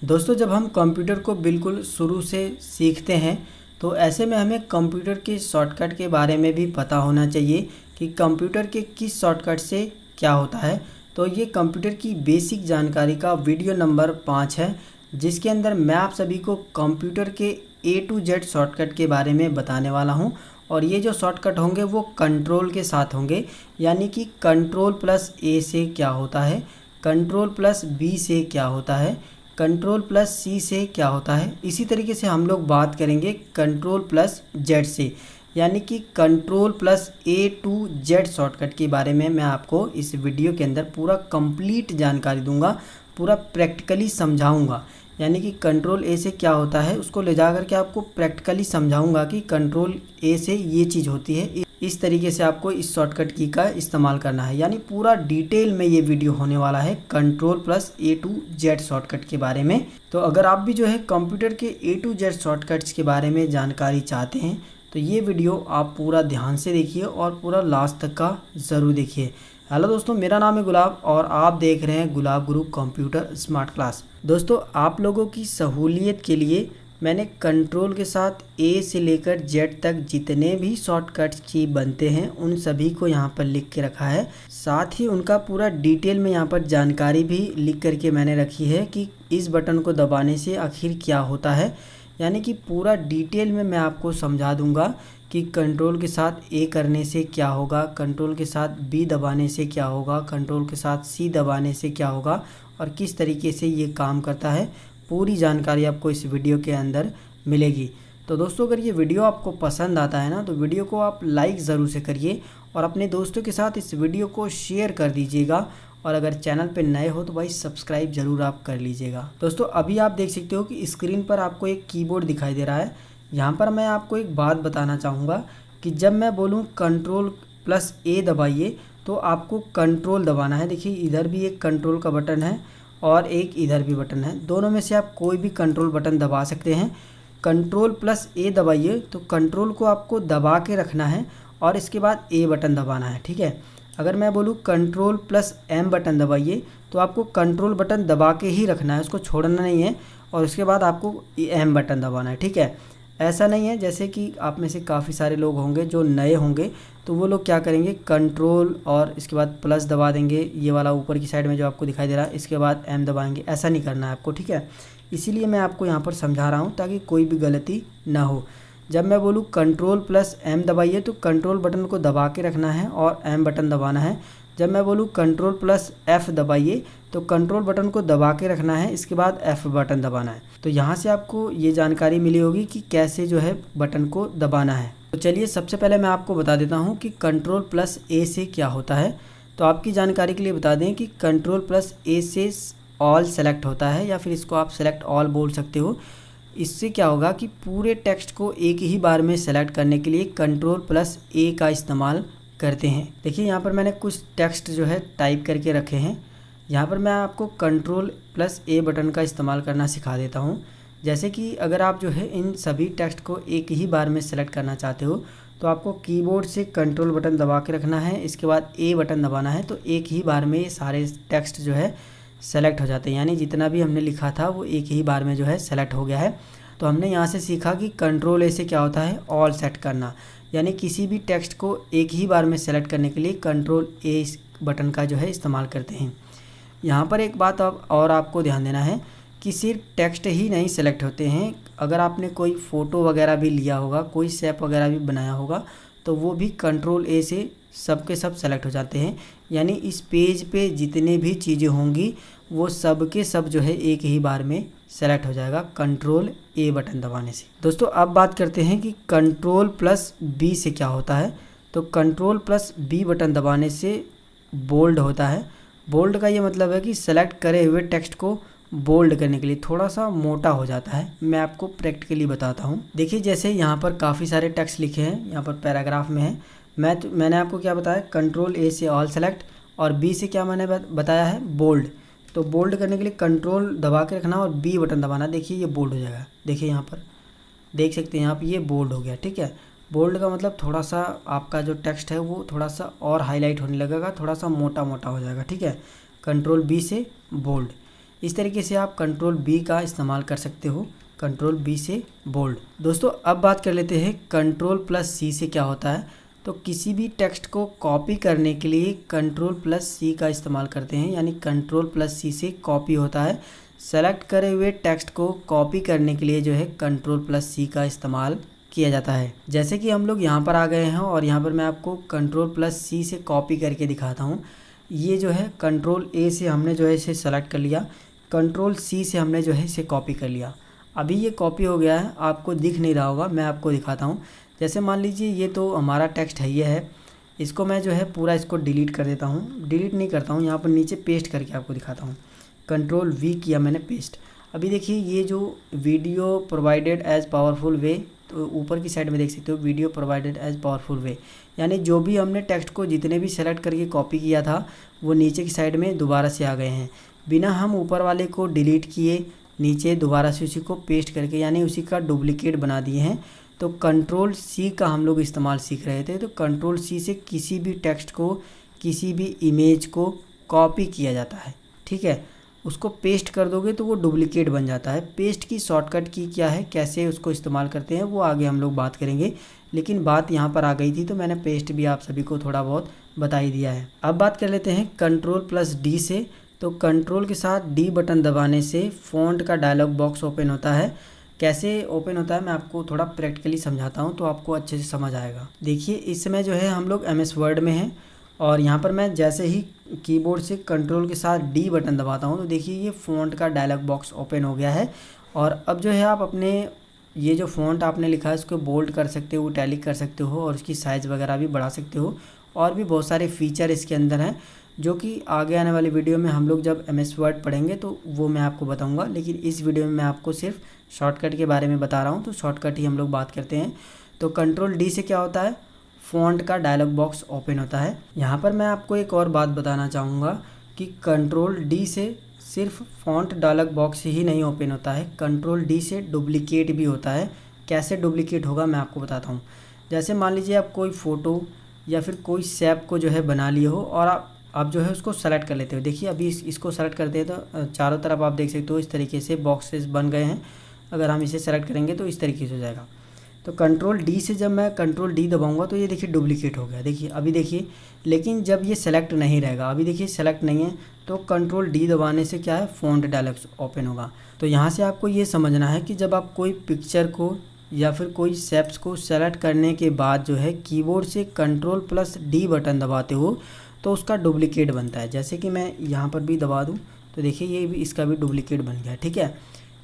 दोस्तों, जब हम कंप्यूटर को बिल्कुल शुरू से सीखते हैं तो ऐसे में हमें कंप्यूटर के शॉर्टकट के बारे में भी पता होना चाहिए कि कंप्यूटर के किस शॉर्टकट से क्या होता है। तो ये कंप्यूटर की बेसिक जानकारी का वीडियो नंबर 5 है, जिसके अंदर मैं आप सभी को कंप्यूटर के A to Z शॉर्टकट के बारे में बताने वाला हूँ। और ये जो शॉर्टकट होंगे वो कंट्रोल के साथ होंगे, यानी कि कंट्रोल प्लस A से क्या होता है, कंट्रोल प्लस B से क्या होता है, कंट्रोल प्लस सी से क्या होता है। इसी तरीके से हम लोग बात करेंगे कंट्रोल प्लस जेड से, यानी कि control plus A to Z shortcut के बारे में मैं आपको इस वीडियो के अंदर पूरा कंप्लीट जानकारी दूंगा, पूरा प्रैक्टिकली समझाऊंगा। यानी कि कंट्रोल ए से क्या होता है उसको ले जा करके आपको प्रैक्टिकली समझाऊंगा कि कंट्रोल ए से ये चीज़ होती है। इस तरीके से आपको इस शॉर्टकट की का इस्तेमाल करना है, यानी पूरा डिटेल में ये वीडियो होने वाला है control plus A to Z shortcut के बारे में। तो अगर आप भी जो है कंप्यूटर के ए टू जेड शॉर्टकट्स के बारे में जानकारी चाहते हैं तो ये वीडियो आप पूरा ध्यान से देखिए और पूरा लास्ट तक का ज़रूर देखिए। हेलो दोस्तों, मेरा नाम है गुलाब और आप देख रहे हैं गुलाब गुरु कंप्यूटर स्मार्ट क्लास। दोस्तों, आप लोगों की सहूलियत के लिए मैंने कंट्रोल के साथ ए से लेकर जेड तक जितने भी शॉर्टकट्स की बनते हैं उन सभी को यहाँ पर लिख के रखा है। साथ ही उनका पूरा डिटेल में यहाँ पर जानकारी भी लिख करके मैंने रखी है कि इस बटन को दबाने से आखिर क्या होता है। यानी कि पूरा डिटेल में मैं आपको समझा दूंगा कि कंट्रोल के साथ ए करने से क्या होगा, कंट्रोल के साथ बी दबाने से क्या होगा, कंट्रोल के साथ सी दबाने से क्या होगा और किस तरीके से ये काम करता है। पूरी जानकारी आपको इस वीडियो के अंदर मिलेगी। तो दोस्तों, अगर ये वीडियो आपको पसंद आता है ना तो वीडियो को आप लाइक ज़रूर से करिए और अपने दोस्तों के साथ इस वीडियो को शेयर कर दीजिएगा। और अगर चैनल पे नए हो तो भाई सब्सक्राइब ज़रूर आप कर लीजिएगा। दोस्तों, अभी आप देख सकते हो कि स्क्रीन पर आपको एक कीबोर्ड दिखाई दे रहा है। यहाँ पर मैं आपको एक बात बताना चाहूँगा कि जब मैं बोलूँ कंट्रोल प्लस ए दबाइए तो आपको कंट्रोल दबाना है। देखिए, इधर भी एक कंट्रोल का बटन है और एक इधर भी बटन है, दोनों में से आप कोई भी कंट्रोल बटन दबा सकते हैं। कंट्रोल प्लस ए दबाइए तो कंट्रोल को आपको दबा के रखना है और इसके बाद ए बटन दबाना है, ठीक है। अगर मैं बोलूँ कंट्रोल प्लस एम बटन दबाइए तो आपको कंट्रोल बटन दबा के ही रखना है, उसको छोड़ना नहीं है और उसके बाद आपको एम बटन दबाना है, ठीक है। ऐसा नहीं है जैसे कि आप में से काफ़ी सारे लोग होंगे जो नए होंगे तो वो लोग क्या करेंगे, कंट्रोल और इसके बाद प्लस दबा देंगे, ये वाला ऊपर की साइड में जो आपको दिखाई दे रहा है, इसके बाद एम दबाएंगे। ऐसा नहीं करना है आपको, ठीक है। इसीलिए मैं आपको यहाँ पर समझा रहा हूँ ताकि कोई भी गलती ना हो। जब मैं बोलूँ कंट्रोल प्लस एम दबाइए तो कंट्रोल बटन को दबा के रखना है और एम बटन दबाना है। जब मैं बोलूँ कंट्रोल प्लस एफ़ दबाइए तो कंट्रोल बटन को दबा के रखना है, इसके बाद एफ़ बटन दबाना है। तो यहाँ से आपको ये जानकारी मिली होगी कि कैसे जो है बटन को दबाना है। तो चलिए सबसे पहले मैं आपको बता देता हूँ कि कंट्रोल प्लस ए से क्या होता है। तो आपकी जानकारी के लिए बता दें कि कंट्रोल प्लस ए से ऑल सेलेक्ट होता है, या फिर इसको आप सेलेक्ट ऑल बोल सकते हो। इससे क्या होगा कि पूरे टेक्स्ट को एक ही बार में सेलेक्ट करने के लिए कंट्रोल प्लस ए का इस्तेमाल करते हैं। देखिए, यहाँ पर मैंने कुछ टेक्स्ट जो है टाइप करके रखे हैं। यहाँ पर मैं आपको कंट्रोल प्लस ए बटन का इस्तेमाल करना सिखा देता हूँ। जैसे कि अगर आप जो है इन सभी टेक्स्ट को एक ही बार में सेलेक्ट करना चाहते हो तो आपको कीबोर्ड से कंट्रोल बटन दबा के रखना है, इसके बाद ए बटन दबाना है। तो एक ही बार में ये सारे टेक्स्ट जो है सेलेक्ट हो जाते हैं, यानी जितना भी हमने लिखा था वो एक ही बार में जो है सेलेक्ट हो गया है। तो हमने यहाँ से सीखा कि कंट्रोल ए से क्या होता है, ऑल सेट करना, यानी किसी भी टेक्स्ट को एक ही बार में सेलेक्ट करने के लिए कंट्रोल ए बटन का जो है इस्तेमाल करते हैं। यहाँ पर एक बात अब और आपको ध्यान देना है कि सिर्फ टेक्स्ट ही नहीं सेलेक्ट होते हैं। अगर आपने कोई फ़ोटो वगैरह भी लिया होगा, कोई शेप वगैरह भी बनाया होगा तो वो भी कंट्रोल ए से सब के सब सेलेक्ट हो जाते हैं। यानी इस पेज पे जितने भी चीज़ें होंगी वो सब के सब जो है एक ही बार में सेलेक्ट हो जाएगा कंट्रोल ए बटन दबाने से। दोस्तों, अब बात करते हैं कि कंट्रोल प्लस बी से क्या होता है। तो कंट्रोल प्लस बी बटन दबाने से बोल्ड होता है। बोल्ड का ये मतलब है कि सेलेक्ट करे हुए टेक्स्ट को बोल्ड करने के लिए थोड़ा सा मोटा हो जाता है। मैं आपको प्रैक्टिकली बताता हूँ। देखिए, जैसे यहाँ पर काफ़ी सारे टेक्स्ट लिखे हैं, यहाँ पर पैराग्राफ में है। मैंने आपको क्या बताया, कंट्रोल ए से ऑल सेलेक्ट और बी से क्या मैंने बताया है, बोल्ड। तो बोल्ड करने के लिए कंट्रोल दबा के रखना और बी बटन दबाना। देखिए, ये बोल्ड हो जाएगा। देखिए, यहाँ पर देख सकते हैं आप, ये बोल्ड हो गया, ठीक है। बोल्ड का मतलब थोड़ा सा आपका जो टेक्स्ट है वो थोड़ा सा और हाईलाइट होने लगेगा, थोड़ा सा मोटा मोटा हो जाएगा, ठीक है। कंट्रोल बी से बोल्ड। इस तरीके से आप कंट्रोल बी का इस्तेमाल कर सकते हो, कंट्रोल बी से बोल्ड। दोस्तों अब बात कर लेते हैं कंट्रोल प्लस सी से क्या होता है। तो किसी भी टेक्स्ट को कॉपी करने के लिए कंट्रोल प्लस सी का इस्तेमाल करते हैं, यानी कंट्रोल प्लस सी से कॉपी होता है। सेलेक्ट करे हुए टेक्स्ट को कॉपी करने के लिए जो है कंट्रोल प्लस सी का इस्तेमाल किया जाता है। जैसे कि हम लोग यहाँ पर आ गए हैं और यहाँ पर मैं आपको कंट्रोल प्लस सी से कॉपी करके दिखाता हूँ। ये जो है कंट्रोल ए से हमने जो है इसे सेलेक्ट कर लिया, कंट्रोल सी से हमने जो है इसे कॉपी कर लिया। अभी ये कॉपी हो गया है, आपको दिख नहीं रहा होगा, मैं आपको दिखाता हूँ। जैसे मान लीजिए ये तो हमारा टेक्स्ट है, ये है, इसको मैं जो है पूरा इसको डिलीट कर देता हूँ। डिलीट नहीं करता हूँ, यहाँ पर नीचे पेस्ट करके आपको दिखाता हूँ। कंट्रोल वी किया मैंने, पेस्ट। अभी देखिए ये जो video provided as powerful way, तो ऊपर की साइड में देख सकते हो video provided as powerful way, यानी जो भी हमने टेक्स्ट को जितने भी सेलेक्ट करके कॉपी किया था वो नीचे की साइड में दोबारा से आ गए हैं, बिना हम ऊपर वाले को डिलीट किए नीचे दोबारा से उसी को पेस्ट करके, यानी उसी का डुप्लीकेट बना दिए हैं। तो कंट्रोल सी का हम लोग इस्तेमाल सीख रहे थे। तो कंट्रोल सी से किसी भी टेक्स्ट को, किसी भी इमेज को कॉपी किया जाता है, ठीक है। उसको पेस्ट कर दोगे तो वो डुप्लीकेट बन जाता है। पेस्ट की शॉर्टकट की क्या है, कैसे उसको इस्तेमाल करते हैं, वो आगे हम लोग बात करेंगे, लेकिन बात यहाँ पर आ गई थी तो मैंने पेस्ट भी आप सभी को थोड़ा बहुत बता ही दिया है। अब बात कर लेते हैं कंट्रोल प्लस डी से। तो कंट्रोल के साथ डी बटन दबाने से फ़ॉन्ट का डायलॉग बॉक्स ओपन होता है। कैसे ओपन होता है मैं आपको थोड़ा प्रैक्टिकली समझाता हूँ तो आपको अच्छे से समझ आएगा। देखिए इस समय जो है हम लोग MS वर्ड में हैं और यहाँ पर मैं जैसे ही कीबोर्ड से कंट्रोल के साथ डी बटन दबाता हूँ तो देखिए ये फ़ॉन्ट का डायलॉग बॉक्स ओपन हो गया है। और अब जो है आप अपने ये जो फ़ॉन्ट आपने लिखा है इसको बोल्ड कर सकते हो, इटैलिक कर सकते हो और उसकी साइज़ वगैरह भी बढ़ा सकते हो। और भी बहुत सारे फीचर इसके अंदर हैं जो कि आगे आने वाली वीडियो में हम लोग जब MS वर्ड पढ़ेंगे तो वो मैं आपको बताऊंगा, लेकिन इस वीडियो में मैं आपको सिर्फ शॉर्टकट के बारे में बता रहा हूं। तो शॉर्टकट ही हम लोग बात करते हैं। तो कंट्रोल डी से क्या होता है, फ़ॉन्ट का डायलॉग बॉक्स ओपन होता है। यहाँ पर मैं आपको एक और बात बताना चाहूँगा कि कंट्रोल डी से सिर्फ फ़ॉन्ट डायलॉग बॉक्स ही नहीं ओपन होता है, कंट्रोल डी से डुप्लीकेट भी होता है। कैसे डुप्लीकेट होगा मैं आपको बताता हूँ। जैसे मान लीजिए आप कोई फ़ोटो या फिर कोई शेप को जो है बना लिए हो और आप जो है उसको सेलेक्ट कर लेते हो। देखिए अभी इसको सेलेक्ट करते हैं तो चारों तरफ आप देख सकते हो इस तरीके से बॉक्सेस बन गए हैं। अगर हम इसे सेलेक्ट करेंगे तो इस तरीके से हो जाएगा। तो कंट्रोल डी से जब मैं कंट्रोल डी दबाऊंगा तो ये देखिए डुप्लीकेट हो गया, देखिए अभी देखिए। लेकिन जब ये सेलेक्ट नहीं रहेगा, अभी देखिए सेलेक्ट नहीं है, तो कंट्रोल डी दबाने से क्या है, फ़ॉन्ट डायलॉग ओपन होगा। तो यहाँ से आपको ये समझना है कि जब आप कोई पिक्चर को या फिर कोई शेप्स को सेलेक्ट करने के बाद जो है कीबोर्ड से कंट्रोल प्लस डी बटन दबाते हो तो उसका डुप्लीकेट बनता है। जैसे कि मैं यहाँ पर भी दबा दूँ तो देखिए ये भी, इसका भी डुप्लीकेट बन गया, ठीक है।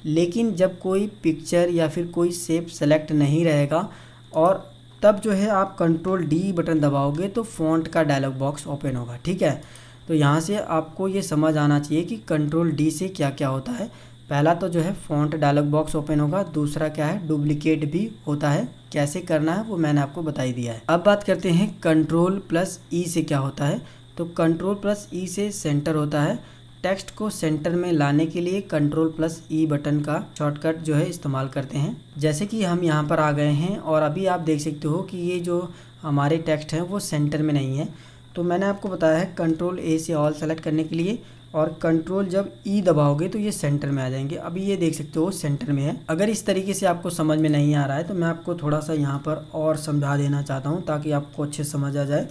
लेकिन जब कोई पिक्चर या फिर कोई शेप सेलेक्ट नहीं रहेगा और तब जो है आप कंट्रोल डी बटन दबाओगे तो फ़ॉन्ट का डायलॉग बॉक्स ओपन होगा, ठीक है। तो यहाँ से आपको ये समझ आना चाहिए कि कंट्रोल डी से क्या क्या होता है। पहला तो जो है फ़ॉन्ट डायलॉग बॉक्स ओपन होगा, दूसरा क्या है, डुप्लीकेट भी होता है। कैसे करना है वो मैंने आपको बता ही दिया है। अब बात करते हैं कंट्रोल प्लस ई से क्या होता है। तो कंट्रोल प्लस ई से सेंटर होता है। टेक्स्ट को सेंटर में लाने के लिए कंट्रोल प्लस ई बटन का शॉर्टकट जो है इस्तेमाल करते हैं। जैसे कि हम यहाँ पर आ गए हैं और अभी आप देख सकते हो कि ये जो हमारे टेक्स्ट हैं वो सेंटर में नहीं है। तो मैंने आपको बताया है कंट्रोल ए से ऑल सेलेक्ट करने के लिए, और कंट्रोल जब ई दबाओगे तो ये सेंटर में आ जाएंगे। अभी ये देख सकते हो सेंटर में है। अगर इस तरीके से आपको समझ में नहीं आ रहा है तो मैं आपको थोड़ा सा यहाँ पर और समझा देना चाहता हूँ ताकि आपको अच्छे से समझ आ जाए।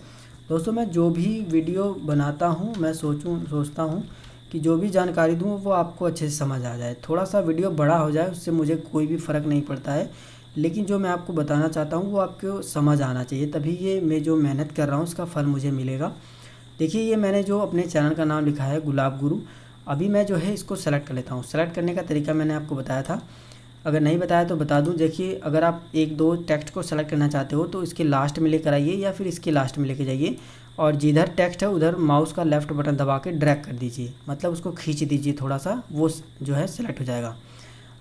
दोस्तों मैं जो भी वीडियो बनाता हूँ मैं सोचता हूँ कि जो भी जानकारी दूँ वो आपको अच्छे से समझ आ जाए। थोड़ा सा वीडियो बड़ा हो जाए उससे मुझे कोई भी फ़र्क नहीं पड़ता है, लेकिन जो मैं आपको बताना चाहता हूँ वो आपको समझ आना चाहिए, तभी ये मैं जो मेहनत कर रहा हूँ उसका फल मुझे मिलेगा। देखिए ये मैंने जो अपने चैनल का नाम लिखा है गुलाब गुरु। अभी मैं जो है इसको सेलेक्ट कर लेता हूँ। सेलेक्ट करने का तरीका मैंने आपको बताया था, अगर नहीं बताया तो बता दूं। देखिए अगर आप एक दो टेक्स्ट को सेलेक्ट करना चाहते हो तो इसके लास्ट में लेकर आइए या फिर इसके लास्ट में लेके जाइए और जिधर टेक्स्ट है उधर माउस का लेफ़्ट बटन दबा के ड्रैग कर दीजिए, मतलब उसको खींच दीजिए थोड़ा सा, वो जो है सेलेक्ट हो जाएगा।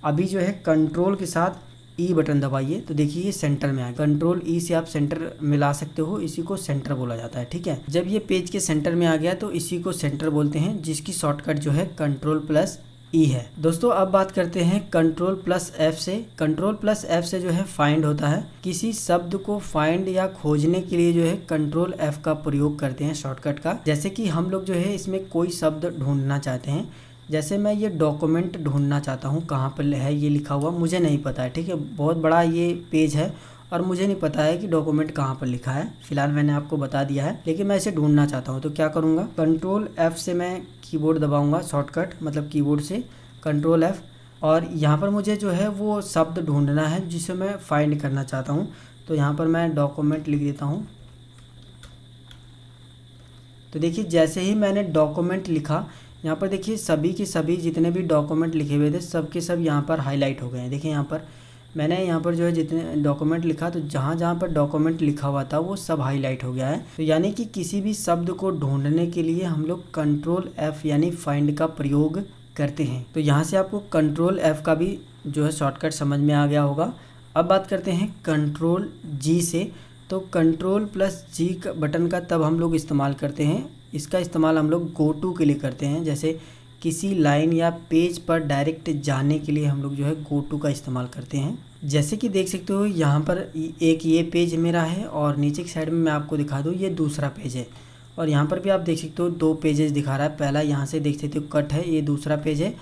अभी जो है कंट्रोल के साथ ई बटन दबाइए तो देखिए ये सेंटर में आएगा। कंट्रोल ई से आप सेंटर मिला सकते हो, इसी को सेंटर बोला जाता है, ठीक है। जब ये पेज के सेंटर में आ गया तो इसी को सेंटर बोलते हैं, जिसकी शॉर्टकट जो है कंट्रोल प्लस ई है। दोस्तों अब बात करते हैं कंट्रोल प्लस एफ से। कंट्रोल प्लस एफ से जो है फाइंड होता है। किसी शब्द को फाइंड या खोजने के लिए जो है कंट्रोल एफ का प्रयोग करते हैं शॉर्टकट का। जैसे कि हम लोग जो है इसमें कोई शब्द ढूंढना चाहते हैं, जैसे मैं ये डॉक्यूमेंट ढूंढना चाहता हूँ, कहाँ पर है ये लिखा हुआ मुझे नहीं पता है, ठीक है। बहुत बड़ा ये पेज है और मुझे नहीं पता है कि डॉक्यूमेंट कहाँ पर लिखा है। फिलहाल मैंने आपको बता दिया है, लेकिन मैं इसे ढूंढना चाहता हूँ। तो क्या करूँगा, कंट्रोल F से मैं कीबोर्ड दबाऊँगा, शॉर्टकट मतलब कीबोर्ड से कंट्रोल F, और यहाँ पर मुझे जो है वो शब्द ढूंढना है जिसे मैं फाइंड करना चाहता हूँ। तो यहाँ पर मैं डॉक्यूमेंट लिख देता हूँ। तो देखिए जैसे ही मैंने डॉक्यूमेंट लिखा, यहाँ पर देखिए सभी के सभी जितने भी डॉक्यूमेंट लिखे हुए थे सब के सब यहाँ पर हाईलाइट हो गए हैं। देखिए यहाँ पर मैंने यहाँ पर जो है जितने डॉक्यूमेंट लिखा, तो जहाँ जहाँ पर डॉक्यूमेंट लिखा हुआ था वो सब हाईलाइट हो गया है। तो यानी कि किसी भी शब्द को ढूंढने के लिए हम लोग कंट्रोल F यानी फाइंड का प्रयोग करते हैं। तो यहाँ से आपको कंट्रोल F का भी जो है शॉर्टकट समझ में आ गया होगा। अब बात करते हैं कंट्रोल G से। तो कंट्रोल प्लस G बटन का तब हम लोग इस्तेमाल करते हैं, इसका इस्तेमाल हम लोग गो टू के लिए करते हैं। जैसे किसी लाइन या पेज पर डायरेक्ट जाने के लिए हम लोग जो है गो टू का इस्तेमाल करते हैं। जैसे कि देख सकते हो यहाँ पर एक ये पेज मेरा है और नीचे की साइड में मैं आपको दिखा दूँ ये दूसरा पेज है, और यहाँ पर भी आप देख सकते हो 2 पेजेस दिखा रहा है। पहला यहाँ से देख सकते हो कट है, ये दूसरा पेज है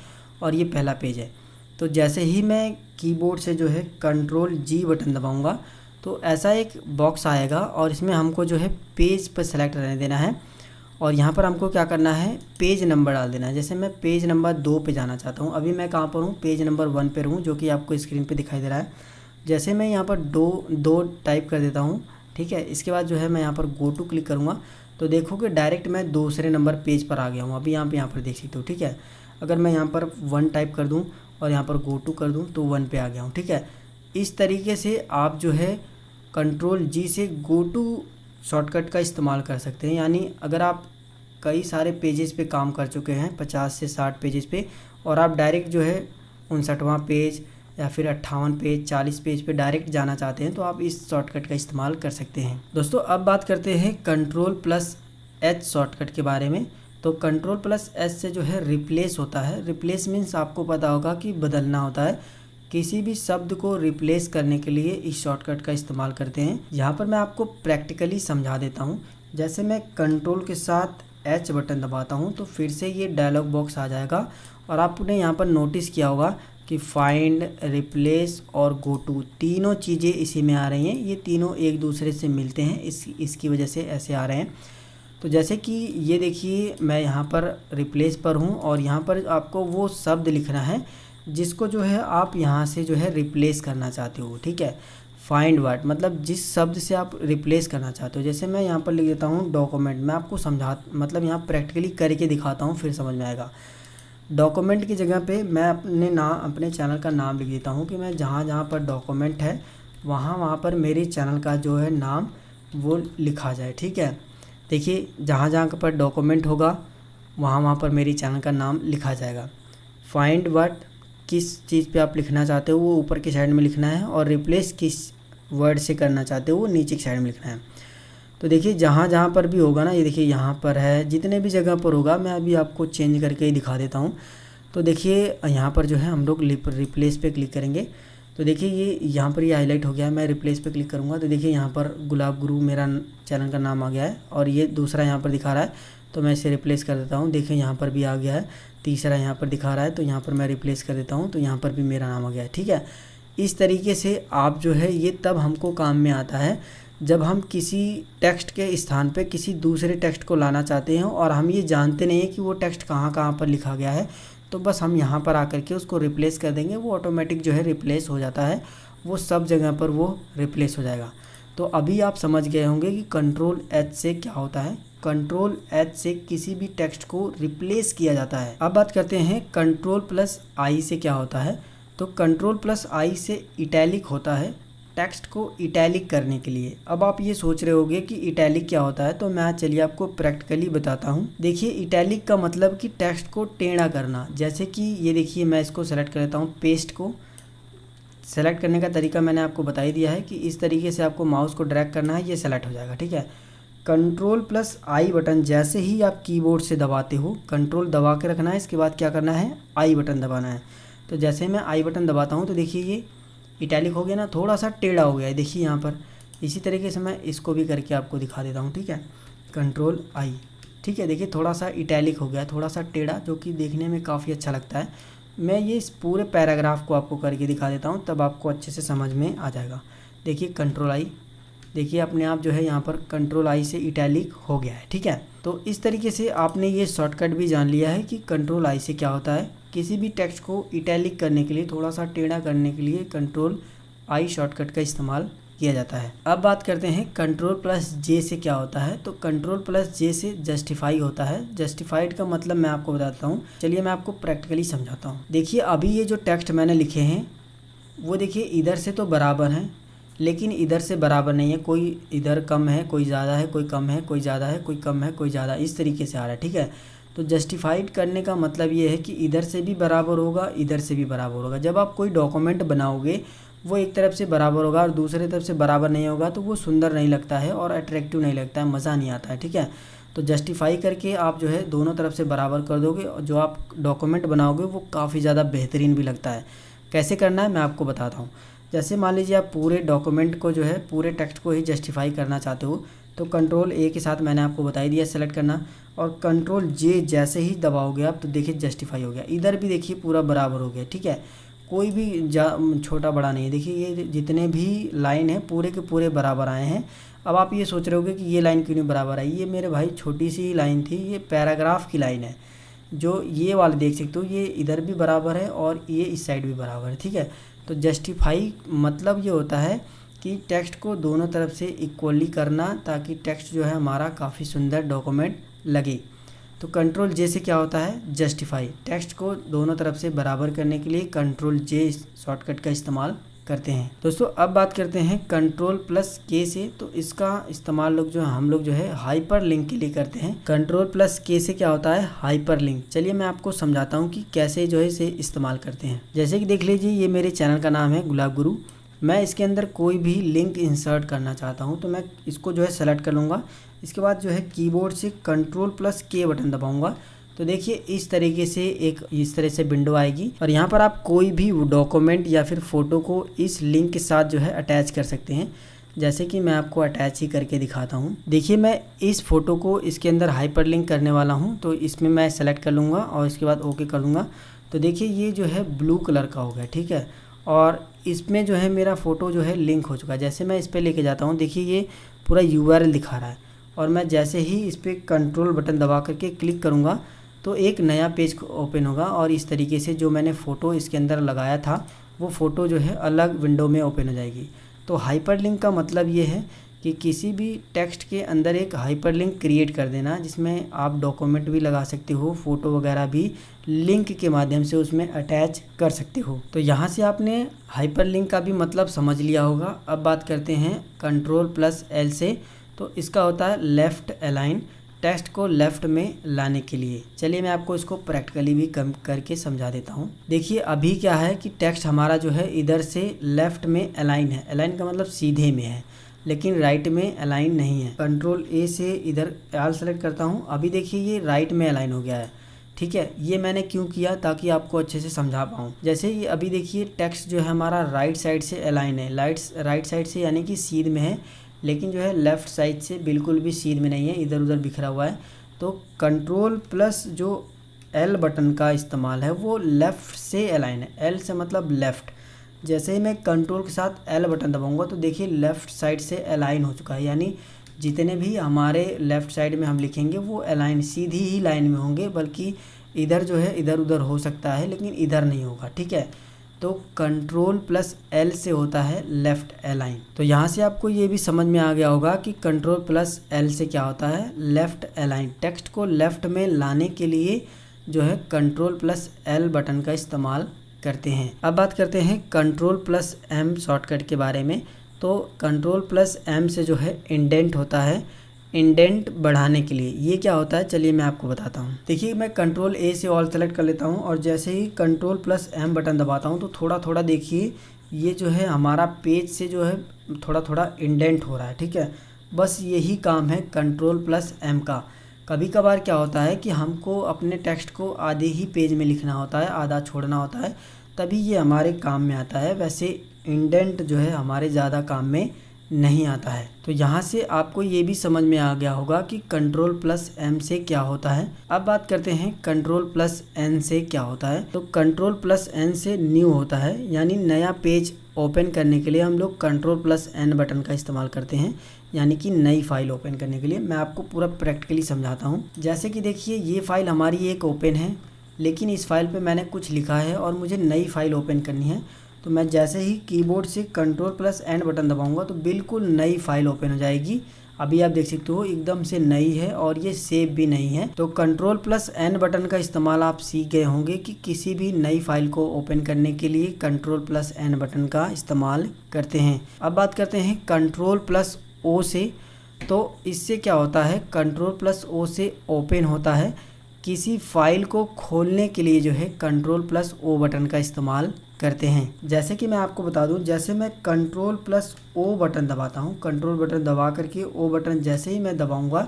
और ये पहला पेज है। तो जैसे ही मैं कीबोर्ड से जो है कंट्रोल G बटन दबाऊँगा तो ऐसा एक बॉक्स आएगा और इसमें हमको जो है पेज पर सेलेक्ट रहने देना है, और यहाँ पर हमको क्या करना है, पेज नंबर डाल देना है। जैसे मैं पेज नंबर 2 पे जाना चाहता हूँ, अभी मैं कहाँ पर हूँ, पेज नंबर 1 पे हूँ, जो कि आपको स्क्रीन पे दिखाई दे रहा है। जैसे मैं यहाँ पर दो टाइप कर देता हूँ, ठीक है। इसके बाद जो है मैं यहाँ पर गो टू क्लिक करूँगा तो देखो कि डायरेक्ट मैं दूसरे नंबर पेज पर आ गया हूँ। अभी यहाँ पर देख सकते हो, ठीक है। अगर मैं यहाँ पर 1 टाइप कर दूँ और यहाँ पर गो टू कर दूँ तो 1 पे आ गया हूँ, ठीक है। इस तरीके से आप जो है कंट्रोल G से गो टू शॉर्टकट का इस्तेमाल कर सकते हैं। यानी अगर आप कई सारे पेजेस पे काम कर चुके हैं, 50 से 60 पेजेस पे, और आप डायरेक्ट जो है 59वां पेज या फिर 58 पेज 40 पेज पे डायरेक्ट जाना चाहते हैं तो आप इस शॉर्टकट का इस्तेमाल कर सकते हैं। दोस्तों अब बात करते हैं कंट्रोल प्लस H शॉर्टकट के बारे में। तो कंट्रोल प्लस H से जो है रिप्लेस होता है। रिप्लेस मीन्स आपको पता होगा कि बदलना होता है। किसी भी शब्द को रिप्लेस करने के लिए इस शॉर्टकट का इस्तेमाल करते हैं। यहाँ पर मैं आपको प्रैक्टिकली समझा देता हूँ। जैसे मैं कंट्रोल के साथ H बटन दबाता हूँ तो फिर से ये डायलॉग बॉक्स आ जाएगा, और आपने यहाँ पर नोटिस किया होगा कि फाइंड, रिप्लेस और गो टू तीनों चीज़ें इसी में आ रही हैं। ये तीनों एक दूसरे से मिलते हैं, इसकी वजह से ऐसे आ रहे हैं। तो जैसे कि ये देखिए मैं यहाँ पर रिप्लेस पर हूँ और यहाँ पर आपको वो शब्द लिखना है जिसको जो है आप यहाँ से जो है रिप्लेस करना चाहते हो, ठीक है। फाइंड वर्ड मतलब जिस शब्द से आप रिप्लेस करना चाहते हो। जैसे मैं यहाँ पर लिख देता हूँ डॉक्यूमेंट। मैं आपको मतलब यहाँ प्रैक्टिकली करके दिखाता हूँ, फिर समझ में आएगा। डॉक्यूमेंट की जगह पे मैं अपने चैनल का नाम लिख देता हूँ कि मैं जहाँ जहाँ पर डॉक्यूमेंट है वहाँ पर मेरे चैनल का जो है नाम वो लिखा जाए, ठीक है। देखिए जहाँ जहाँ पर डॉक्यूमेंट होगा वहाँ पर मेरी चैनल का नाम लिखा जाएगा। फाइंड वर्ड किस चीज़ पे आप लिखना चाहते हो वो ऊपर की साइड में लिखना है, और रिप्लेस किस वर्ड से करना चाहते हो वो नीचे की साइड में लिखना है। तो देखिए जहाँ जहाँ पर भी होगा ना, ये देखिए यहाँ पर है, जितने भी जगह पर होगा मैं अभी आपको चेंज करके ही दिखा देता हूँ। तो देखिए यहाँ पर जो है हम लोग रिप्लेस पे क्लिक करेंगे तो देखिए ये यहाँ पर ये हाईलाइट हो गया है। मैं रिप्लेस पे क्लिक करूँगा तो देखिए यहाँ पर गुलाब गुरु मेरा चैनल का नाम आ गया है, और ये दूसरा यहाँ पर दिखा रहा है तो मैं इसे रिप्लेस कर देता हूँ। देखिए यहाँ पर भी आ गया है, तीसरा यहाँ पर दिखा रहा है तो यहाँ पर मैं रिप्लेस कर देता हूँ तो यहाँ पर भी मेरा नाम आ गया है, ठीक है। इस तरीके से आप जो है ये तब हमको काम में आता है जब हम किसी टेक्स्ट के स्थान पे किसी दूसरे टेक्स्ट को लाना चाहते हैं और हम ये जानते नहीं हैं कि वो टेक्स्ट कहाँ कहाँ पर लिखा गया है। तो बस हम यहाँ पर आकर के उसको रिप्लेस कर देंगे, वो ऑटोमेटिक जो है रिप्लेस हो जाता है, वो सब जगह पर वो रिप्लेस हो जाएगा। तो अभी आप समझ गए होंगे कि कंट्रोल H से क्या होता है। कंट्रोल H से किसी भी टेक्स्ट को रिप्लेस किया जाता है। अब बात करते हैं कंट्रोल प्लस I से क्या होता है। तो कंट्रोल प्लस I से इटैलिक होता है, टेक्स्ट को इटैलिक करने के लिए। अब आप ये सोच रहे होंगे कि इटैलिक क्या होता है, तो मैं चलिए आपको प्रैक्टिकली बताता हूँ। देखिए इटैलिक का मतलब कि टेक्स्ट को टेढ़ा करना। जैसे कि ये देखिए मैं इसको सेलेक्ट कर लेता हूँ, पेस्ट को सेलेक्ट करने का तरीका मैंने आपको बता ही दिया है कि इस तरीके से आपको माउस को ड्रैग करना है, ये सेलेक्ट हो जाएगा, ठीक है। कंट्रोल प्लस I बटन जैसे ही आप कीबोर्ड से दबाते हो, कंट्रोल दबा के रखना है, इसके बाद क्या करना है I बटन दबाना है। तो जैसे मैं I बटन दबाता हूँ तो देखिए ये इटैलिक हो गया ना, थोड़ा सा टेढ़ा हो गया है, देखिए यहाँ पर। इसी तरीके से मैं इसको भी करके आपको दिखा देता हूँ, ठीक है। कंट्रोल I, ठीक है। देखिए थोड़ा सा इटैलिक हो गया, थोड़ा सा टेढ़ा, जो कि देखने में काफ़ी अच्छा लगता है। मैं ये इस पूरे पैराग्राफ को आपको करके दिखा देता हूँ, तब आपको अच्छे से समझ में आ जाएगा। देखिए कंट्रोल आई, देखिए अपने आप जो है यहाँ पर कंट्रोल आई से इटैलिक हो गया है, ठीक है। तो इस तरीके से आपने ये शॉर्टकट भी जान लिया है कि कंट्रोल आई से क्या होता है। किसी भी टेक्स्ट को इटैलिक करने के लिए, थोड़ा सा टेढ़ा करने के लिए कंट्रोल आई शॉर्टकट का इस्तेमाल किया जाता है। अब बात करते हैं कंट्रोल प्लस जे से क्या होता है। तो कंट्रोल प्लस जे से जस्टिफाई होता है। जस्टिफाइड का मतलब मैं आपको बताता हूँ, चलिए मैं आपको प्रैक्टिकली समझाता हूँ। देखिए अभी ये जो टेक्स्ट मैंने लिखे हैं वो देखिए इधर से तो बराबर हैं, लेकिन इधर से बराबर नहीं है। कोई इधर कम है, कोई ज़्यादा है, कोई कम है, कोई ज़्यादा है, कोई कम है, कोई ज़्यादा, इस तरीके से आ रहा है, ठीक है। तो जस्टिफाइड करने का मतलब ये है कि इधर से भी बराबर होगा, इधर से भी बराबर होगा। जब आप कोई डॉक्यूमेंट बनाओगे वो एक तरफ से बराबर होगा और दूसरे तरफ से बराबर नहीं होगा तो वो सुंदर नहीं लगता है और अट्रैक्टिव नहीं लगता है, मज़ा नहीं आता है, ठीक है। तो जस्टिफाई करके आप जो है दोनों तरफ से बराबर कर दोगे और जो आप डॉक्यूमेंट बनाओगे वो काफ़ी ज़्यादा बेहतरीन भी लगता है। कैसे करना है मैं आपको बताता हूँ। जैसे मान लीजिए आप पूरे डॉक्यूमेंट को जो है, पूरे टेक्स्ट को ही जस्टिफाई करना चाहते हो, तो कंट्रोल ए के साथ मैंने आपको बता ही दिया सेलेक्ट करना, और कंट्रोल जे जैसे ही दबाओगे आप तो देखिए जस्टिफाई हो गया। इधर भी देखिए पूरा बराबर हो गया, ठीक है, कोई भी छोटा बड़ा नहीं है। देखिए ये जितने भी लाइन है पूरे के पूरे बराबर आए हैं। अब आप ये सोच रहे होगे कि ये लाइन क्यों नहीं बराबर आई। ये मेरे भाई छोटी सी लाइन थी, ये पैराग्राफ की लाइन है। जो ये वाले देख सकते हो ये इधर भी बराबर है और ये इस साइड भी बराबर है, ठीक है। तो जस्टिफाई मतलब ये होता है कि टेक्स्ट को दोनों तरफ से इक्वली करना, ताकि टेक्स्ट जो है हमारा काफ़ी सुंदर डॉक्यूमेंट लगे। तो कंट्रोल जे से क्या होता है, जस्टिफाई। टेक्स्ट को दोनों तरफ से बराबर करने के लिए कंट्रोल जे शॉर्टकट का इस्तेमाल करते हैं। दोस्तों अब बात करते हैं कंट्रोल प्लस के से। तो इसका इस्तेमाल हम लोग जो है हाइपर लिंक के लिए करते हैं। कंट्रोल प्लस के से क्या होता है, हाइपर लिंक। चलिए मैं आपको समझाता हूँ कि कैसे जो है इसे इस्तेमाल करते हैं। जैसे कि देख लीजिए ये मेरे चैनल का नाम है गुलाब गुरु। मैं इसके अंदर कोई भी लिंक इंसर्ट करना चाहता हूँ तो मैं इसको जो है सेलेक्ट कर लूँगा। इसके बाद जो है कीबोर्ड से कंट्रोल प्लस के बटन दबाऊंगा तो देखिए इस तरीके से इस तरह से विंडो आएगी और यहाँ पर आप कोई भी डॉक्यूमेंट या फिर फ़ोटो को इस लिंक के साथ जो है अटैच कर सकते हैं। जैसे कि मैं आपको अटैच ही करके दिखाता हूँ। देखिए मैं इस फ़ोटो को इसके अंदर हाइपर लिंक करने वाला हूँ, तो इसमें मैं सेलेक्ट कर लूँगा और इसके बाद ओके कर लूँगा। तो देखिए ये जो है ब्लू कलर का हो गया, ठीक है, और इसमें जो है मेरा फ़ोटो जो है लिंक हो चुका है। जैसे मैं इस पर लेके जाता हूँ देखिए ये पूरा URL दिखा रहा है और मैं जैसे ही इस पर कंट्रोल बटन दबा करके क्लिक करूँगा तो एक नया पेज ओपन होगा और इस तरीके से जो मैंने फ़ोटो इसके अंदर लगाया था वो फ़ोटो जो है अलग विंडो में ओपन हो जाएगी। तो हाइपरलिंक का मतलब ये है कि किसी भी टेक्स्ट के अंदर एक हाइपरलिंक क्रिएट कर देना, जिसमें आप डॉक्यूमेंट भी लगा सकते हो, फ़ोटो वगैरह भी लिंक के माध्यम से उसमें अटैच कर सकते हो। तो यहाँ से आपने हाइपरलिंक का भी मतलब समझ लिया होगा। अब बात करते हैं कंट्रोल प्लस L से। तो इसका होता है लेफ़्ट अलाइन, टेक्स्ट को लेफ़्ट में लाने के लिए। चलिए मैं आपको इसको प्रैक्टिकली भी कम करके समझा देता हूँ। देखिए अभी क्या है कि टेक्स्ट हमारा जो है इधर से लेफ़्ट में अलाइन है। अलाइन का मतलब सीधे में है, लेकिन राइट में अलाइन नहीं है। कंट्रोल A से इधर आल सेलेक्ट करता हूँ। अभी देखिए ये राइट में अलाइन हो गया है, ठीक है। ये मैंने क्यों किया, ताकि आपको अच्छे से समझा पाऊँ। जैसे ये अभी देखिए टेक्स्ट जो है हमारा राइट साइड से अलाइन है, राइट साइड से यानी कि सीध में है, लेकिन जो है लेफ़्ट साइड से बिल्कुल भी सीध में नहीं है, इधर उधर बिखरा हुआ है। तो कंट्रोल प्लस जो L बटन का इस्तेमाल है वो लेफ़्ट से अलाइन है। L से मतलब लेफ़्ट। जैसे ही मैं कंट्रोल के साथ L बटन दबाऊंगा तो देखिए लेफ़्ट साइड से अलाइन हो चुका है, यानी जितने भी हमारे लेफ़्ट साइड में हम लिखेंगे वो अलाइन सीधी ही लाइन में होंगे, बल्कि इधर जो है इधर उधर हो सकता है लेकिन इधर नहीं होगा, ठीक है। तो कंट्रोल प्लस L से होता है लेफ़्ट अलाइन। तो यहाँ से आपको ये भी समझ में आ गया होगा कि कंट्रोल प्लस L से क्या होता है, लेफ़्ट अलाइन। टेक्स्ट को लेफ़्ट में लाने के लिए जो है कंट्रोल प्लस L बटन का इस्तेमाल करते हैं। अब बात करते हैं कंट्रोल प्लस M शॉर्टकट के बारे में। तो कंट्रोल प्लस M से जो है इंडेंट होता है, इंडेंट बढ़ाने के लिए। ये क्या होता है चलिए मैं आपको बताता हूँ। देखिए मैं कंट्रोल A से ऑल सेलेक्ट कर लेता हूँ और जैसे ही कंट्रोल प्लस M बटन दबाता हूँ तो थोड़ा थोड़ा देखिए ये जो है हमारा पेज से जो है थोड़ा थोड़ा इंडेंट हो रहा है, ठीक है। बस यही काम है कंट्रोल प्लस M का। कभी कभार क्या होता है कि हमको अपने टेक्स्ट को आधे ही पेज में लिखना होता है, आधा छोड़ना होता है, तभी ये हमारे काम में आता है। वैसे इंडेंट जो है हमारे ज़्यादा काम में नहीं आता है। तो यहाँ से आपको ये भी समझ में आ गया होगा कि Ctrl+M से क्या होता है। अब बात करते हैं Ctrl+N से क्या होता है। तो Ctrl+N से न्यू होता है, यानी नया पेज ओपन करने के लिए हम लोग Ctrl+N बटन का इस्तेमाल करते हैं, यानी कि नई फाइल ओपन करने के लिए। मैं आपको पूरा प्रैक्टिकली समझाता हूँ। जैसे कि देखिए, ये फाइल हमारी एक ओपन है, लेकिन इस फाइल पे मैंने कुछ लिखा है और मुझे नई फाइल ओपन करनी है। तो मैं जैसे ही कीबोर्ड से Ctrl+N बटन दबाऊंगा तो बिल्कुल नई फाइल ओपन हो जाएगी। अभी आप देख सकते हो एकदम से नई है और ये सेव भी नहीं है। तो Ctrl+N बटन का इस्तेमाल आप सीख गए होंगे कि किसी भी नई फाइल को ओपन करने के लिए Ctrl+N बटन का इस्तेमाल करते हैं। अब बात करते हैं Ctrl+O से। तो इससे क्या होता है, Ctrl+O से ओपन होता है। किसी फाइल को खोलने के लिए जो है Ctrl+O बटन का इस्तेमाल करते हैं। जैसे कि मैं आपको बता दूं, जैसे मैं Ctrl+O बटन दबाता हूं, कंट्रोल बटन दबा करके O बटन जैसे ही मैं दबाऊंगा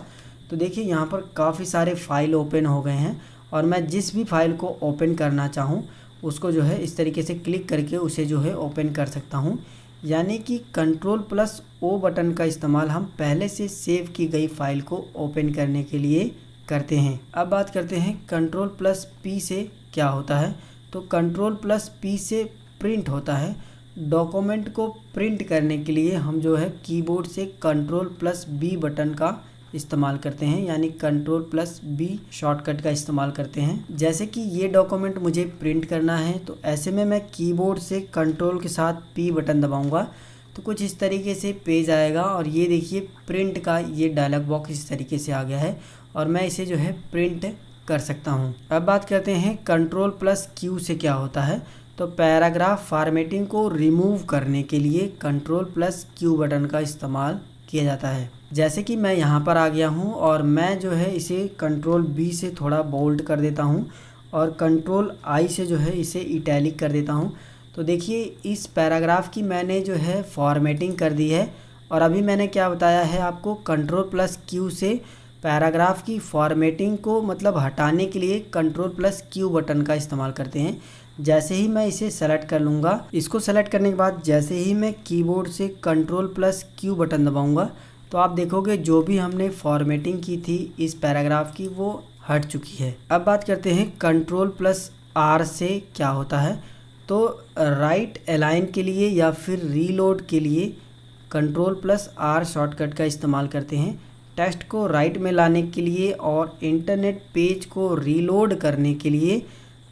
तो देखिए यहाँ पर काफ़ी सारे फाइल ओपन हो गए हैं और मैं जिस भी फाइल को ओपन करना चाहूँ उसको जो है इस तरीके से क्लिक करके उसे जो है ओपन कर सकता हूँ। यानी कि Ctrl+O बटन का इस्तेमाल हम पहले से सेव की गई फाइल को ओपन करने के लिए करते हैं। अब बात करते हैं Ctrl+P से क्या होता है। तो Ctrl+P से प्रिंट होता है। डॉक्यूमेंट को प्रिंट करने के लिए हम जो है कीबोर्ड से Ctrl+B बटन का इस्तेमाल करते हैं, यानी Ctrl+B शॉर्टकट का इस्तेमाल करते हैं। जैसे कि ये डॉक्यूमेंट मुझे प्रिंट करना है तो ऐसे में मैं कीबोर्ड से कंट्रोल के साथ P बटन दबाऊंगा तो कुछ इस तरीके से पेज आएगा और ये देखिए प्रिंट का ये डायलॉग बॉक्स इस तरीके से आ गया है और मैं इसे जो है प्रिंट कर सकता हूँ। अब बात करते हैं Ctrl+Q से क्या होता है। तो पैराग्राफ फॉर्मेटिंग को रिमूव करने के लिए Ctrl+Q बटन का इस्तेमाल किया जाता है। जैसे कि मैं यहाँ पर आ गया हूँ और मैं जो है इसे Ctrl+B से थोड़ा बोल्ड कर देता हूँ और Ctrl+I से जो है इसे इटैलिक कर देता हूँ। तो देखिए इस पैराग्राफ की मैंने जो है फॉर्मेटिंग कर दी है और अभी मैंने क्या बताया है आपको, Ctrl+Q से पैराग्राफ की फॉर्मेटिंग को मतलब हटाने के लिए Ctrl+Q बटन का इस्तेमाल करते हैं। जैसे ही मैं इसे सेलेक्ट कर लूँगा, इसको सेलेक्ट करने के बाद जैसे ही मैं कीबोर्ड से Ctrl+Q बटन दबाऊँगा तो आप देखोगे जो भी हमने फॉर्मेटिंग की थी इस पैराग्राफ की वो हट चुकी है। अब बात करते हैं Ctrl+R से क्या होता है। तो राइट अलाइन के लिए या फिर रीलोड के लिए Ctrl+R शॉर्टकट का इस्तेमाल करते हैं। टेक्स्ट को राइट में लाने के लिए और इंटरनेट पेज को रीलोड करने के लिए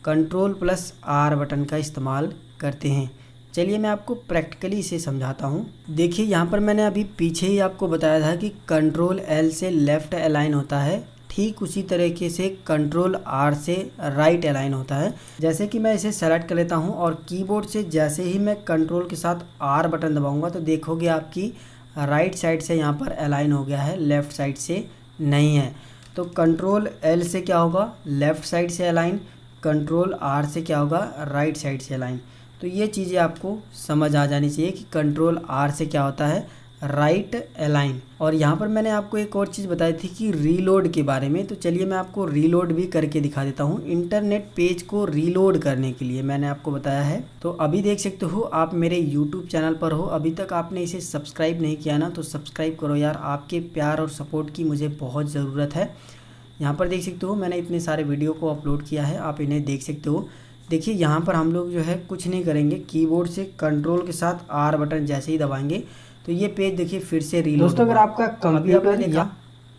Ctrl+R बटन का इस्तेमाल करते हैं। चलिए मैं आपको प्रैक्टिकली इसे समझाता हूँ। देखिए यहाँ पर मैंने अभी पीछे ही आपको बताया था कि Ctrl+L से लेफ़्ट अलाइन होता है, ठीक उसी तरीके से Ctrl+R से राइट अलाइन होता है। जैसे कि मैं इसे सेलेक्ट कर लेता हूँ और कीबोर्ड से जैसे ही मैं कंट्रोल के साथ R बटन दबाऊँगा तो देखोगे आपकी राइट साइड से यहाँ पर अलाइन हो गया है, लेफ़्ट साइड से नहीं है। तो Ctrl+L से क्या होगा, लेफ़्ट साइड से अलाइन, Ctrl+R से क्या होगा, राइट साइड से अलाइन। तो ये चीज़ें आपको समझ आ जानी चाहिए कि Ctrl+R से क्या होता है, राइट अलाइन। और यहाँ पर मैंने आपको एक और चीज़ बताई थी कि रीलोड के बारे में। तो चलिए मैं आपको रीलोड भी करके दिखा देता हूँ। इंटरनेट पेज को रीलोड करने के लिए मैंने आपको बताया है। तो अभी देख सकते हो आप मेरे यूट्यूब चैनल पर हो, अभी तक आपने इसे सब्सक्राइब नहीं किया ना तो सब्सक्राइब करो यार, आपके प्यार और सपोर्ट की मुझे बहुत ज़रूरत है। यहाँ पर देख सकते हो मैंने इतने सारे वीडियो को अपलोड किया है, आप इन्हें देख सकते हो। देखिए यहाँ पर हम लोग जो है कुछ नहीं करेंगे, कीबोर्ड से कंट्रोल के साथ R बटन जैसे ही दबाएंगे तो ये पेज देखिए फिर से रीलोड। दोस्तों अगर आपका कंप्यूटर देखा,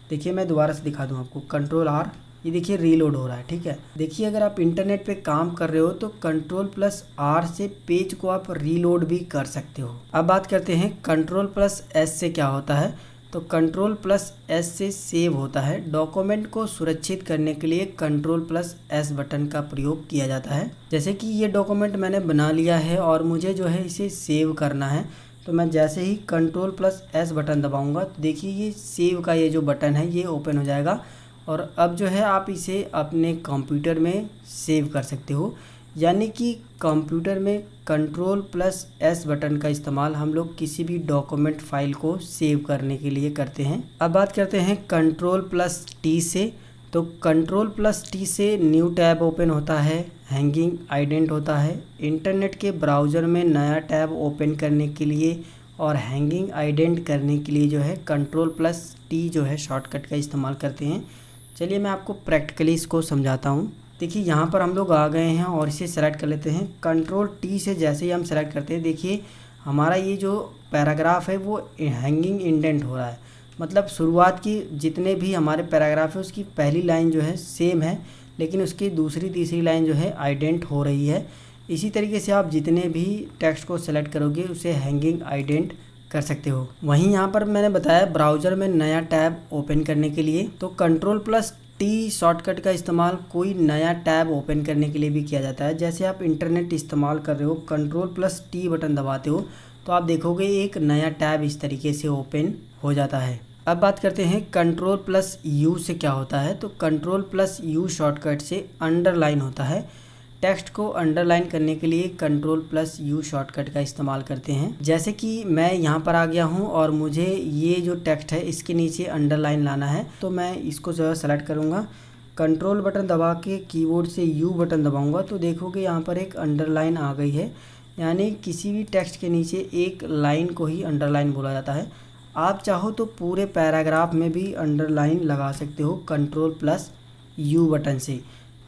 देखिए मैं दोबारा से दिखा दूँ आपको, Ctrl+R, ये देखिए रीलोड हो रहा है, ठीक है। देखिए अगर आप इंटरनेट पे काम कर रहे हो तो Ctrl+R से पेज को आप रीलोड भी कर सकते हो। अब बात करते हैं Ctrl+S से क्या होता है। तो Ctrl+S से सेव होता है। डॉक्यूमेंट को सुरक्षित करने के लिए Ctrl+S बटन का प्रयोग किया जाता है। जैसे कि ये डॉक्यूमेंट मैंने बना लिया है और मुझे जो है इसे सेव करना है, तो मैं जैसे ही Ctrl+S बटन दबाऊंगा तो देखिए ये सेव का ये जो बटन है ये ओपन हो जाएगा और अब जो है आप इसे अपने कंप्यूटर में सेव कर सकते हो। यानी कि कंप्यूटर में Ctrl+S बटन का इस्तेमाल हम लोग किसी भी डॉक्यूमेंट फाइल को सेव करने के लिए करते हैं। अब बात करते हैं Ctrl+T से। तो Ctrl+T से न्यू टैब ओपन होता है, हैंगिंग आइडेंट होता है। इंटरनेट के ब्राउज़र में नया टैब ओपन करने के लिए और हैंगिंग आइडेंट करने के लिए जो है Ctrl+T जो है शॉर्टकट का इस्तेमाल करते हैं। चलिए मैं आपको प्रैक्टिकली इसको समझाता हूँ। देखिए यहाँ पर हम लोग आ गए हैं और इसे सेलेक्ट कर लेते हैं। Ctrl+T से जैसे ही हम सेलेक्ट करते हैं, देखिए हमारा ये जो पैराग्राफ है वो हैंगिंग इंडेंट हो रहा है। मतलब शुरुआत की जितने भी हमारे पैराग्राफ है उसकी पहली लाइन जो है सेम है, लेकिन उसकी दूसरी तीसरी लाइन जो है आइडेंट हो रही है। इसी तरीके से आप जितने भी टेक्स्ट को सेलेक्ट करोगे उसे हैंगिंग आइडेंट कर सकते हो। वहीं यहाँ पर मैंने बताया ब्राउज़र में नया टैब ओपन करने के लिए तो Ctrl+T शॉर्टकट का इस्तेमाल कोई नया टैब ओपन करने के लिए भी किया जाता है। जैसे आप इंटरनेट इस्तेमाल कर रहे हो, Ctrl+T बटन दबाते हो तो आप देखोगे एक नया टैब इस तरीके से ओपन हो जाता है। अब बात करते हैं Ctrl+U से क्या होता है। तो Ctrl+U शॉर्टकट से अंडरलाइन होता है। टेक्स्ट को अंडरलाइन करने के लिए Ctrl+U शॉर्टकट का इस्तेमाल करते हैं। जैसे कि मैं यहाँ पर आ गया हूँ और मुझे ये जो टेक्स्ट है इसके नीचे अंडरलाइन लाना है, तो मैं इसको जो है सेलेक्ट करूँगा, कंट्रोल बटन दबा के कीबोर्ड से U बटन दबाऊँगा तो देखोगे यहाँ पर एक अंडरलाइन आ गई है। यानी किसी भी टेक्स्ट के नीचे एक लाइन को ही अंडरलाइन बोला जाता है। आप चाहो तो पूरे पैराग्राफ में भी अंडरलाइन लगा सकते हो Ctrl+U बटन से।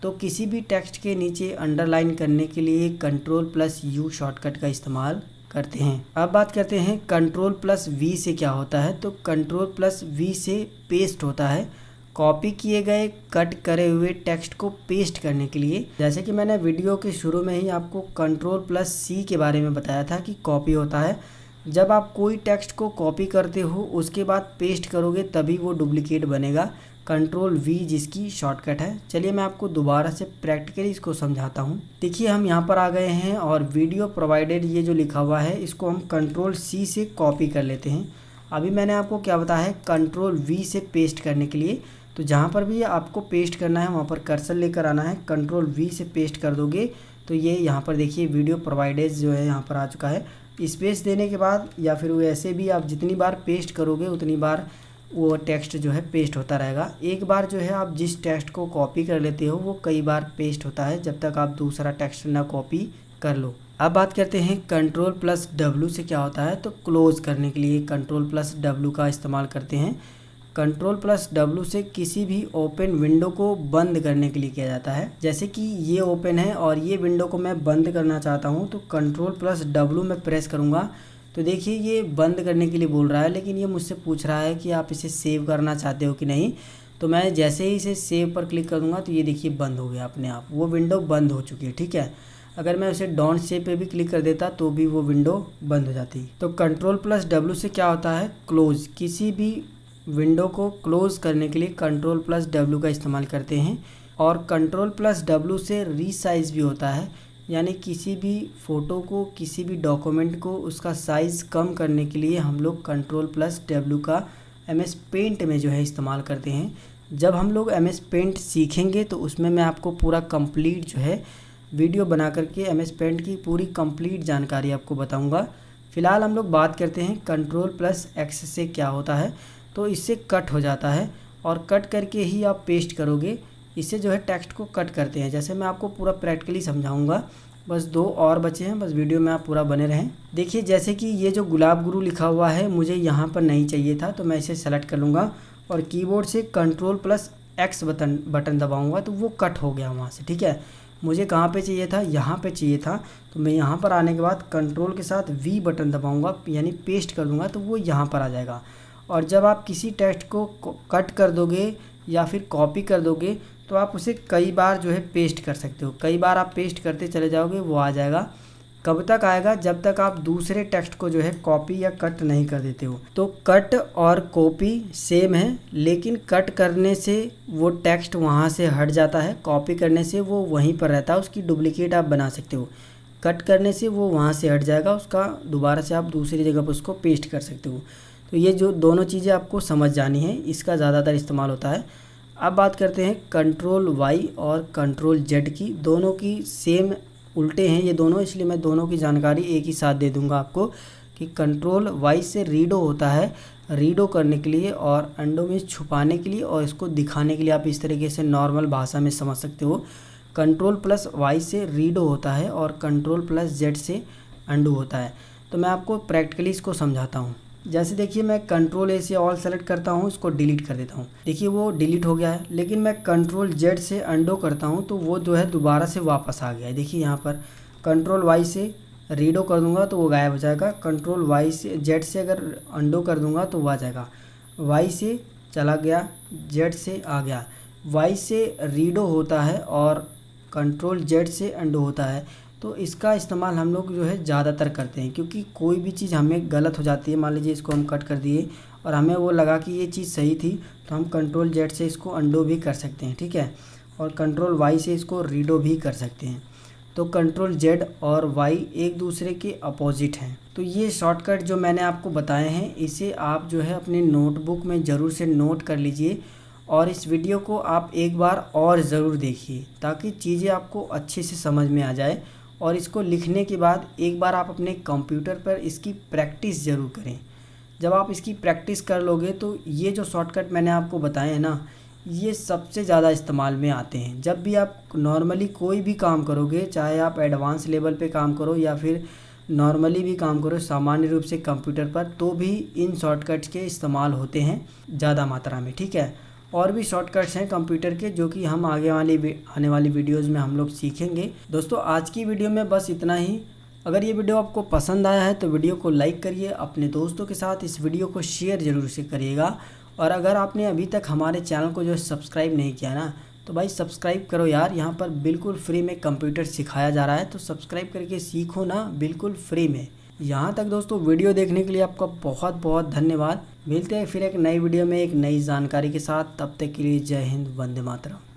तो किसी भी टेक्स्ट के नीचे अंडरलाइन करने के लिए Ctrl+U शॉर्टकट का इस्तेमाल करते हैं। अब बात करते हैं Ctrl+V से क्या होता है। तो Ctrl+V से पेस्ट होता है, कॉपी किए गए कट करे हुए टेक्स्ट को पेस्ट करने के लिए। जैसे कि मैंने वीडियो के शुरू में ही आपको Ctrl+C के बारे में बताया था कि कॉपी होता है। जब आप कोई टेक्स्ट को कॉपी करते हो उसके बाद पेस्ट करोगे तभी वो डुप्लीकेट बनेगा, Ctrl+V जिसकी शॉर्टकट है। चलिए मैं आपको दोबारा से प्रैक्टिकली इसको समझाता हूँ। देखिए हम यहाँ पर आ गए हैं और वीडियो प्रोवाइडेड ये जो लिखा हुआ है इसको हम Ctrl+C से कॉपी कर लेते हैं। अभी मैंने आपको क्या बताया है Ctrl+V से पेस्ट करने के लिए। तो जहाँ पर भी आपको पेस्ट करना है वहाँ पर कर्सर लेकर आना है, Ctrl+V से पेस्ट कर दोगे तो ये यहाँ पर देखिए वीडियो प्रोवाइडेड जो है यहाँ पर आ चुका है। स्पेस देने के बाद या फिर वैसे भी आप जितनी बार पेस्ट करोगे उतनी बार वो टेक्स्ट जो है पेस्ट होता रहेगा। एक बार जो है आप जिस टेक्स्ट को कॉपी कर लेते हो वो कई बार पेस्ट होता है जब तक आप दूसरा टेक्स्ट ना कॉपी कर लो। अब बात करते हैं Ctrl+W से क्या होता है। तो क्लोज़ करने के लिए Ctrl+W का इस्तेमाल करते हैं। Ctrl+W से किसी भी ओपन विंडो को बंद करने के लिए किया जाता है। जैसे कि ये ओपन है और ये विंडो को मैं बंद करना चाहता हूँ तो Ctrl+W में प्रेस करूँगा तो देखिए ये बंद करने के लिए बोल रहा है, लेकिन ये मुझसे पूछ रहा है कि आप इसे सेव करना चाहते हो कि नहीं। तो मैं जैसे ही इसे सेव पर क्लिक करूँगा तो ये देखिए बंद हो गया अपने आप, वो विंडो बंद हो चुकी है। ठीक है, अगर मैं उसे डोंट सेव पे भी क्लिक कर देता तो भी वो विंडो बंद हो जाती। तो Ctrl+W से क्या होता है, क्लोज़। किसी भी विंडो को क्लोज़ करने के लिए Ctrl+W का इस्तेमाल करते हैं। और Ctrl+W से रीसाइज भी होता है, यानी किसी भी फ़ोटो को, किसी भी डॉक्यूमेंट को उसका साइज़ कम करने के लिए हम लोग Ctrl+W का MS पेंट में जो है इस्तेमाल करते हैं। जब हम लोग MS पेंट सीखेंगे तो उसमें मैं आपको पूरा कंप्लीट जो है वीडियो बना करके MS पेंट की पूरी कंप्लीट जानकारी आपको बताऊंगा। फ़िलहाल हम लोग बात करते हैं Ctrl+X से क्या होता है। तो इससे कट हो जाता है और कट करके ही आप पेस्ट करोगे। इससे जो है टेक्स्ट को कट करते हैं, जैसे मैं आपको पूरा प्रैक्टिकली समझाऊंगा। बस 2 और बचे हैं, बस वीडियो में आप पूरा बने रहें। देखिए जैसे कि ये जो गुलाब गुरु लिखा हुआ है मुझे यहाँ पर नहीं चाहिए था तो मैं इसे सेलेक्ट कर लूँगा और कीबोर्ड से Ctrl+X बटन दबाऊँगा तो वो कट हो गया वहाँ से। ठीक है, मुझे कहाँ पे चाहिए था, यहाँ पे चाहिए था। तो मैं यहाँ पर आने के बाद कंट्रोल के साथ V बटन दबाऊँगा यानी पेस्ट कर दूँगा तो वो यहाँ पर आ जाएगा। और जब आप किसी टेक्स्ट को कट कर दोगे या फिर कॉपी कर दोगे तो आप उसे कई बार जो है पेस्ट कर सकते हो। कई बार आप पेस्ट करते चले जाओगे वो आ जाएगा। कब तक आएगा, जब तक आप दूसरे टेक्स्ट को जो है कॉपी या कट नहीं कर देते हो। तो कट और कॉपी सेम है, लेकिन कट करने से वो टेक्स्ट वहाँ से हट जाता है, कॉपी करने से वो वहीं पर रहता है, उसकी डुप्लीकेट आप बना सकते हो। कट करने से वो वहाँ से हट जाएगा, उसका दोबारा से आप दूसरी जगह पर उसको पेस्ट कर सकते हो। तो ये जो दोनों चीज़ें आपको समझ जानी है, इसका ज़्यादातर इस्तेमाल होता है। अब बात करते हैं Ctrl+Y और Ctrl+Z की। दोनों की सेम उल्टे हैं ये दोनों, इसलिए मैं दोनों की जानकारी एक ही साथ दे दूंगा आपको कि Ctrl+Y से रीडो होता है, रीडो करने के लिए और अंडो में छुपाने के लिए और इसको दिखाने के लिए आप इस तरीके से नॉर्मल भाषा में समझ सकते हो। Ctrl+Y से रीडो होता है और Ctrl+Z से अंडो होता है। तो मैं आपको प्रैक्टिकली इसको समझाता हूँ। जैसे देखिए मैं कंट्रोल ए से ऑल सेलेक्ट करता हूँ, इसको डिलीट कर देता हूँ। देखिए वो डिलीट हो गया है, लेकिन मैं कंट्रोल जेड से अंडो करता हूँ तो वो जो है दोबारा से वापस आ गया है। देखिए यहाँ पर कंट्रोल वाई से रीडो कर दूंगा तो वो गायब हो जाएगा। कंट्रोल वाई से जेड से अगर अंडो कर दूंगा तो वो आ जाएगा। वाई से चला गया, जेड से आ गया। वाई से रीडो होता है और कंट्रोल जेड से अंडो होता है। तो इसका इस्तेमाल हम लोग जो है ज़्यादातर करते हैं, क्योंकि कोई भी चीज़ हमें गलत हो जाती है। मान लीजिए इसको हम कट कर दिए और हमें वो लगा कि ये चीज़ सही थी, तो हम कंट्रोल जेड से इसको अंडो भी कर सकते हैं, ठीक है। और कंट्रोल वाई से इसको रीडो भी कर सकते हैं। तो कंट्रोल जेड और वाई एक दूसरे के अपोजिट हैं। तो ये शॉर्टकट जो मैंने आपको बताए हैं, इसे आप जो है अपने नोटबुक में ज़रूर से नोट कर लीजिए और इस वीडियो को आप एक बार और ज़रूर देखिए, ताकि चीज़ें आपको अच्छे से समझ में आ जाए। और इसको लिखने के बाद एक बार आप अपने कंप्यूटर पर इसकी प्रैक्टिस ज़रूर करें। जब आप इसकी प्रैक्टिस कर लोगे तो ये जो शॉर्टकट मैंने आपको बताए हैं ना, ये सबसे ज़्यादा इस्तेमाल में आते हैं। जब भी आप नॉर्मली कोई भी काम करोगे, चाहे आप एडवांस लेवल पे काम करो या फिर नॉर्मली भी काम करो सामान्य रूप से कंप्यूटर पर, तो भी इन शॉर्टकट्स के इस्तेमाल होते हैं ज़्यादा मात्रा में, ठीक है। और भी शॉर्टकट्स हैं कंप्यूटर के जो कि हम आने वाली वीडियोज़ में हम लोग सीखेंगे। दोस्तों आज की वीडियो में बस इतना ही। अगर ये वीडियो आपको पसंद आया है तो वीडियो को लाइक करिए, अपने दोस्तों के साथ इस वीडियो को शेयर ज़रूर से करिएगा। और अगर आपने अभी तक हमारे चैनल को जो है सब्सक्राइब नहीं किया ना, तो भाई सब्सक्राइब करो यार। यहाँ पर बिल्कुल फ्री में कंप्यूटर सिखाया जा रहा है, तो सब्सक्राइब करके सीखो ना, बिल्कुल फ्री में। यहाँ तक दोस्तों वीडियो देखने के लिए आपका बहुत बहुत धन्यवाद। मिलते हैं फिर एक नई वीडियो में एक नई जानकारी के साथ। तब तक के लिए जय हिंद, वंदे मातरम।